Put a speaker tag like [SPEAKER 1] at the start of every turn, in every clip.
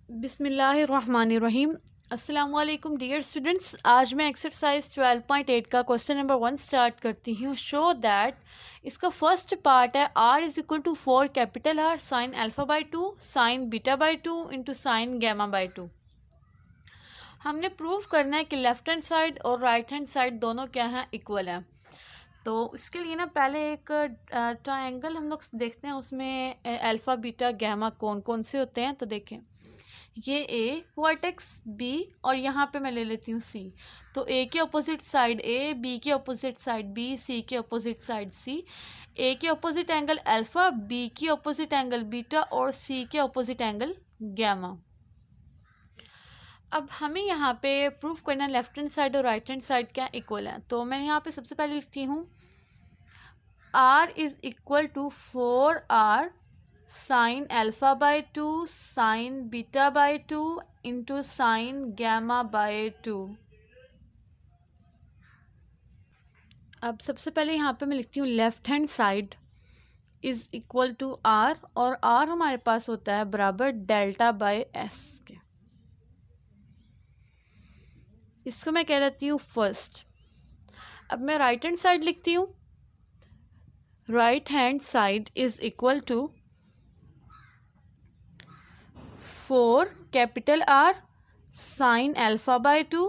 [SPEAKER 1] बिस्मिल्लाहिर्रहमानिर्रहीम। अस्सलाम वालेकुम डियर स्टूडेंट्स। आज मैं एक्सरसाइज 12.8 का क्वेश्चन नंबर 1 स्टार्ट करती हूँ। शो दैट इसका फर्स्ट पार्ट है r is equal to 4 capital R sine alpha by 2 sine beta by 2 into sine gamma by 2। हमने प्रूव करना है कि लेफ़्ट हैंड साइड और राइट हैंड साइड दोनों क्या हैं, इक्वल हैं। तो इसके लिए ना पहले एक ट्रायंगल हम लोग देखते हैं, उसमें अल्फ़ा बीटा गैमा कौन कौन से होते हैं। तो देखें, ये ए वर्टेक्स बी और यहाँ पे मैं ले लेती हूँ सी। तो ए के अपोजिट साइड ए, बी के अपोजिट साइड बी, सी के अपोजिट साइड सी। ए के अपोजिट एंगल अल्फ़ा, बी की अपोजिट एंगल बीटा और सी के अपोजिट एंगल गैमा। अब हमें यहाँ पे प्रूफ करना है लेफ्ट हैंड साइड और राइट हैंड साइड क्या इक्वल है। तो मैं यहाँ पे सबसे पहले लिखती हूँ r is equal to 4r sine alpha by 2 sine beta by 2 into sine gamma by 2। अब सबसे पहले यहाँ पे मैं लिखती हूँ left hand side is equal to r, और r हमारे पास होता है बराबर डेल्टा बाई s के। इसको मैं कह देती हूँ फर्स्ट। अब मैं राइट हैंड साइड लिखती हूँ। Right hand side is equal to 4 capital R sine alpha by 2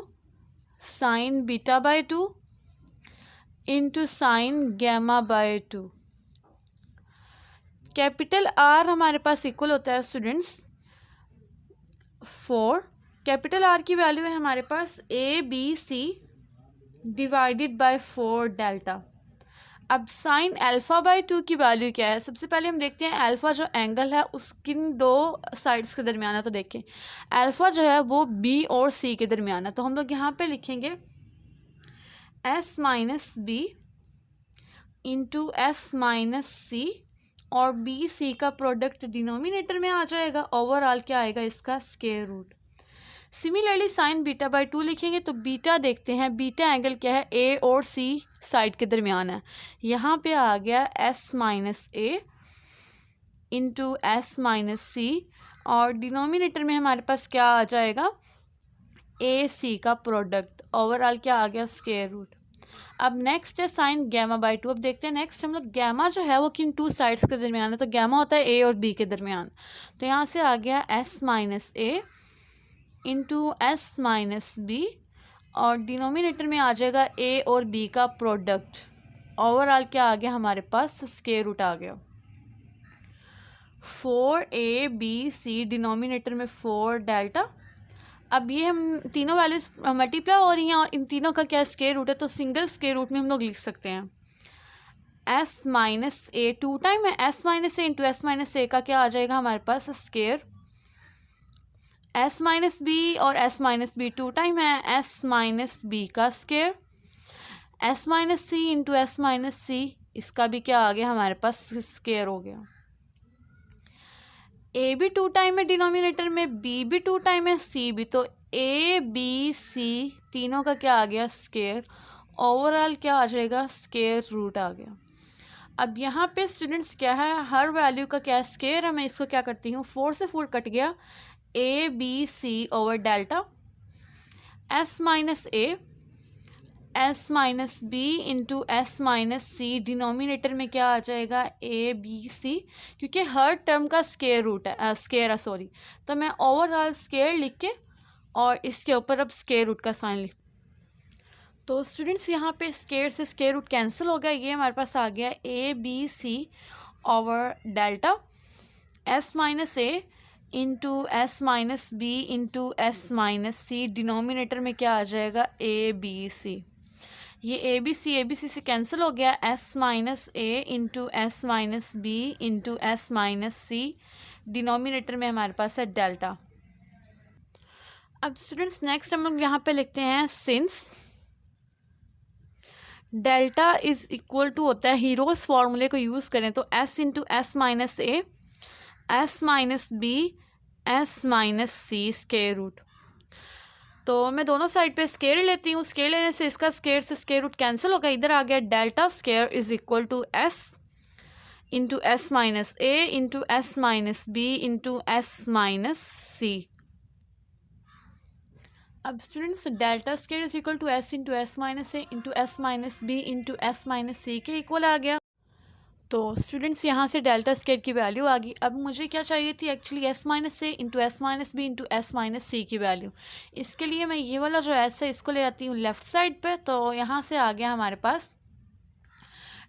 [SPEAKER 1] sine beta by 2 into sine gamma by 2। Capital R हमारे पास इक्वल होता है स्टूडेंट्स 4। कैपिटल R की वैल्यू है हमारे पास ABC डिवाइडेड बाय 4 डेल्टा। अब साइन अल्फ़ा बाई 2 की वैल्यू क्या है। सबसे पहले हम देखते हैं अल्फ़ा जो एंगल है उसकी दो साइड्स के दरमियान है। तो देखें अल्फ़ा जो है वो बी और सी के दरमियान है। तो हम लोग यहाँ पे लिखेंगे S minus B into S minus C, और बी सी का प्रोडक्ट डिनोमिनेटर में आ जाएगा। ओवरऑल क्या आएगा, इसका square root. Similarly sine beta by 2 लिखेंगे तो बीटा देखते हैं, बीटा एंगल क्या है, ए और सी साइड के दरमियान है। यहाँ पे आ गया S minus A into S minus C, और डिनोमिनेटर में हमारे पास क्या आ जाएगा, ए सी का प्रोडक्ट। ओवरऑल क्या आ गया, स्क्वायर रूट। अब नेक्स्ट है साइन गैमा बाई 2। अब देखते हैं नेक्स्ट हम लोग गैमा जो है वो किन टू साइड्स के दरमियान है। तो गैमा होता है ए और बी के दरमियान। तो यहाँ से आ गया S minus A into S minus B, और डिनोमिनेटर में आ जाएगा ए और बी का प्रोडक्ट। ओवरऑल क्या आ गया हमारे पास, स्क्वायर रूट आ गया। 4ABC डिनोमिनेटर में 4 डेल्टा। अब ये हम तीनों वैल्यूज मल्टीप्लाई हो रही हैं और इन तीनों का क्या स्क्वायर रूट है, तो सिंगल स्क्वायर रूट में हम लोग लिख सकते हैं। एस माइनस ए 2 टाइम है S minus A into S minus ए का क्या आ जाएगा हमारे पास, स्क्वायर। एस माइनस बी और एस माइनस बी 2 टाइम है एस माइनस बी का स्क्वायर। एस माइनस सी इंटू एस माइनस सी, इसका भी क्या आ गया हमारे पास, स्क्वायर हो गया। ए भी 2 टाइम है डिनोमिनेटर में, बी भी 2 टाइम है, सी भी। तो ए बी सी तीनों का क्या आ गया, स्क्वायर। ओवरऑल क्या आ जाएगा, स्क्वायर रूट आ गया। अब यहाँ पे स्टूडेंट्स क्या है, हर वैल्यू का क्या स्क्वायर है। मैं इसको क्या करती हूँ, 4 से 4 कट गया, A B C over delta S minus A S minus B into S minus C, denominator में क्या आ जाएगा, ए बी सी, क्योंकि हर टर्म का स्क्वायर रूट है, स्क्वायर है सॉरी। तो मैं ओवरऑल स्क्वायर लिख के और इसके ऊपर अब स्क्वायर रूट का साइन लिख। तो स्टूडेंट्स यहाँ पे स्क्वायर से स्क्वायर रूट कैंसिल हो गया। ये हमारे पास आ गया A B C over delta S minus A into S minus B into S minus C, denominator में क्या आ जाएगा, ए बी सी। ये ए बी सी से कैंसिल हो गया, S minus A into S minus B into S minus C, denominator में हमारे पास है डेल्टा। अब स्टूडेंट्स नेक्स्ट हम लोग यहाँ पे लिखते हैं since delta is equal to होता है, हीरोज फॉर्मूले को यूज़ करें तो S into S minus A S minus B S minus C square root. तो मैं दोनों साइड पे स्क्वायर लेती हूँ। स्क्वायर लेने से इसका स्क्वायर से स्क्वायर रूट कैंसिल हो गया। इधर आ गया delta square is equal to S into S minus A into S minus B into S minus C. अब students delta square is equal to S into S minus A into S minus B into S minus C के equal आ गया। तो students यहाँ से delta square की value आ गई। अब मुझे क्या चाहिए थी actually S minus A into S minus B into S minus C की वैल्यू। इसके लिए मैं ये वाला जो एस है इसको ले आती हूँ लेफ़्ट साइड पे। तो यहाँ से आ गया हमारे पास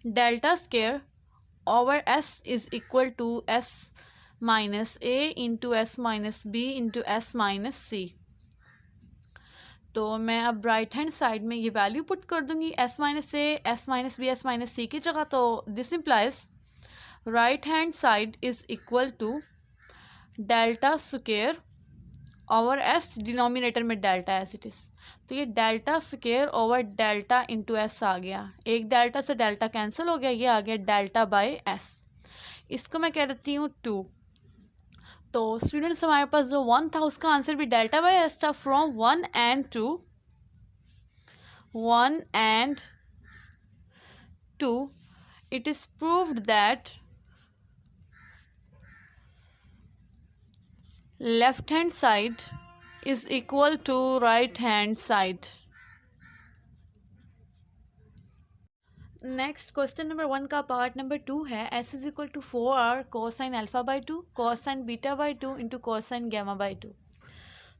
[SPEAKER 1] delta square over S is equal to S minus A into S minus B into S minus C. तो मैं अब राइट हैंड साइड में ये वैल्यू पुट कर दूंगी S minus A S minus B S minus C की जगह। तो this implies right hand side is equal to delta square over S, denominator में डेल्टा एज इट इज़। तो ये delta square over delta into S आ गया। एक delta से डेल्टा कैंसिल हो गया, ये आ गया डेल्टा बाय एस। इसको मैं कह देती हूँ 2। तो स्टूडेंट्स हमारे पास जो 1 था उसका आंसर भी डेल्टा बाय एस था। From 1 and 2 it is proved that left hand side is equal to right hand side. Next question number 1 का पार्ट नंबर 2 है। S is equal to 4r cosine alpha by 2 cosine beta by 2 into cosine gamma by 2।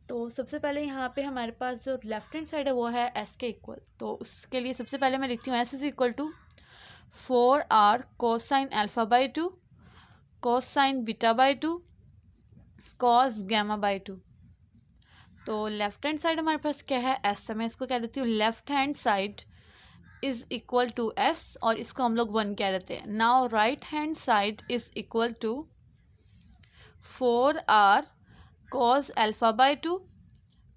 [SPEAKER 1] तो सबसे पहले यहाँ पे हमारे पास जो left hand side है वो है एस के इक्वल। तो उसके लिए सबसे पहले मैं लिखती हूँ S is equal to 4r cosine alpha by 2 cosine beta by 2 cos gamma by 2। तो लेफ्ट हैंड साइड हमारे पास क्या है एस है। मैं इसको कह देती हूँ left hand side is equal to S और इसको हम लोग 1 कह देते हैं। Now right hand side is equal to 4r cos alpha by 2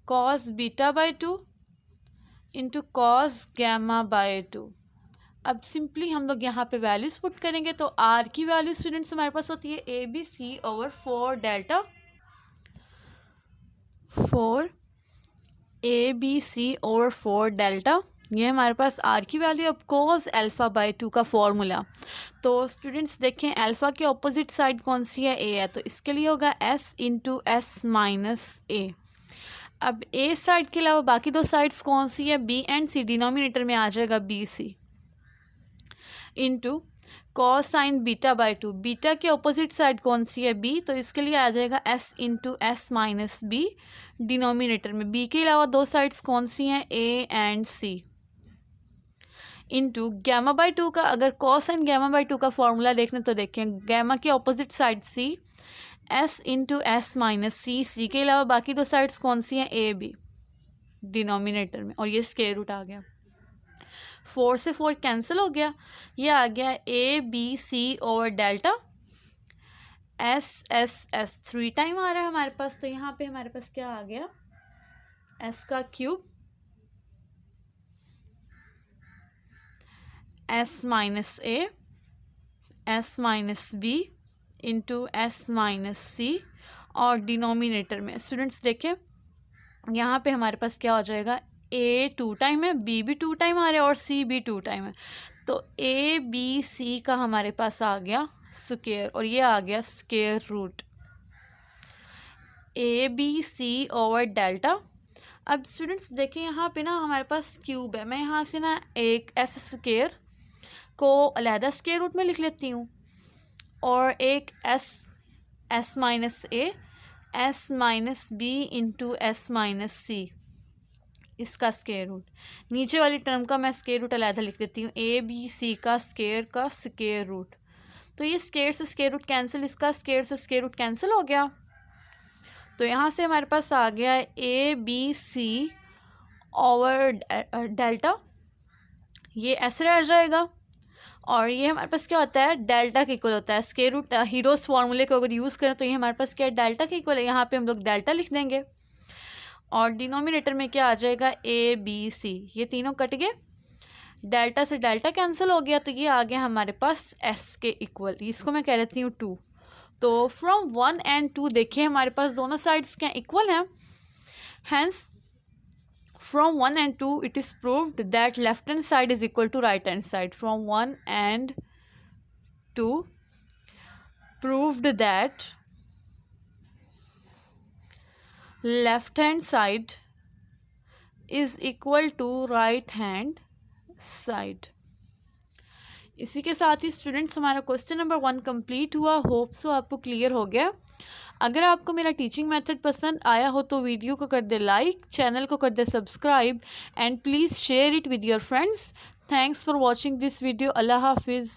[SPEAKER 1] cos beta by 2 into cos gamma by 2। अब सिंपली हम लोग यहाँ पे वैल्यूज़ पुट करेंगे। तो r की वैल्यू स्टूडेंट्स हमारे पास होती है A B C over 4 delta 4 A B C over 4 delta. ये हमारे पास आर की वैल्यू। अब कोस अल्फ़ा बाई 2 का फॉर्मूला। तो स्टूडेंट्स देखें अल्फ़ा के ऑपोजिट साइड कौन सी है ए है। तो इसके लिए होगा एस इंटू एस माइनस ए। अब ए साइड के अलावा बाकी दो साइड्स कौन सी है बी एंड सी। डिनोमिनेटर में आ जाएगा B C into cos sine beta by 2। Beta के ऑपोजिट साइड कौन सी है बी। तो इसके लिए आ जाएगा S into S minus B denominator में। बी के अलावा दो साइड्स कौन सी हैं A and C into gamma by 2 का। अगर कॉस एंड गैमा बाई 2 का फॉर्मूला देखने तो देखें गैमा के opposite side C S into S minus C. C के अलावा बाकी दो साइड्स कौन सी हैं ए बी डिनोमिनेटर में। और ये स्क्वायर रूट आ गया। 4 से 4 कैंसिल हो गया। ये आ गया A B C over delta S S S 3 time आ रहा है हमारे पास। तो यहाँ पे हमारे पास क्या आ गया एस का cube S minus A S minus B into S minus C. और डिनोमिनेटर में स्टूडेंट्स देखें यहाँ पे हमारे पास क्या हो जाएगा ए 2 टाइम है बी भी 2 टाइम आ रहा है और सी भी 2 टाइम है। तो ए बी सी का हमारे पास आ गया स्क्वायर और ये आ गया square root A B C over delta. अब स्टूडेंट्स देखें यहाँ पे ना हमारे पास क्यूब है। मैं यहाँ से ना एक एस स्क्वायर को अलहदा स्क्वायर रूट में लिख लेती हूँ और एक S minus A S minus B into S minus C इसका स्क्वायर रूट। नीचे वाली टर्म का मैं स्क्वायर रूट अलहदा लिख देती हूँ ए बी सी का स्क्वायर रूट। तो ये स्क्वायर से स्क्वायर रूट कैंसिल, इसका स्क्वायर से स्क्वायर रूट कैंसिल हो गया। तो यहाँ से हमारे पास आ गया A B C over delta, ये ऐसे रह जाएगा और ये हमारे पास क्या होता है डेल्टा के इक्वल होता है। स्क्वायर रूट हीरोज़ फार्मूले को अगर यूज़ करें तो ये हमारे पास क्या है डेल्टा के इक्वल है। यहाँ पे हम लोग डेल्टा लिख देंगे और डिनोमिनेटर में क्या आ जाएगा ए बी सी। ये तीनों कट गए, डेल्टा से डेल्टा कैंसिल हो गया। तो ये आ गया हमारे पास एस के इक्वल। इसको मैं कह देती हूँ 2। तो फ्रॉम 1 and 2 देखिए हमारे पास दोनों साइड्स क्या इक्वल हैं। Hence from 1 and 2 it is proved that left hand side is equal to right hand side. From 1 and 2 proved that left hand side is equal to right hand side. इसी के साथ ही students हमारा question number 1 complete हुआ। Hope so आपको clear हो गया। अगर आपको मेरा टीचिंग मेथड पसंद आया हो तो वीडियो को कर दे लाइक, चैनल को कर दे subscribe and please share it with your friends. Thanks for watching this video. अल्लाह हाफिज़।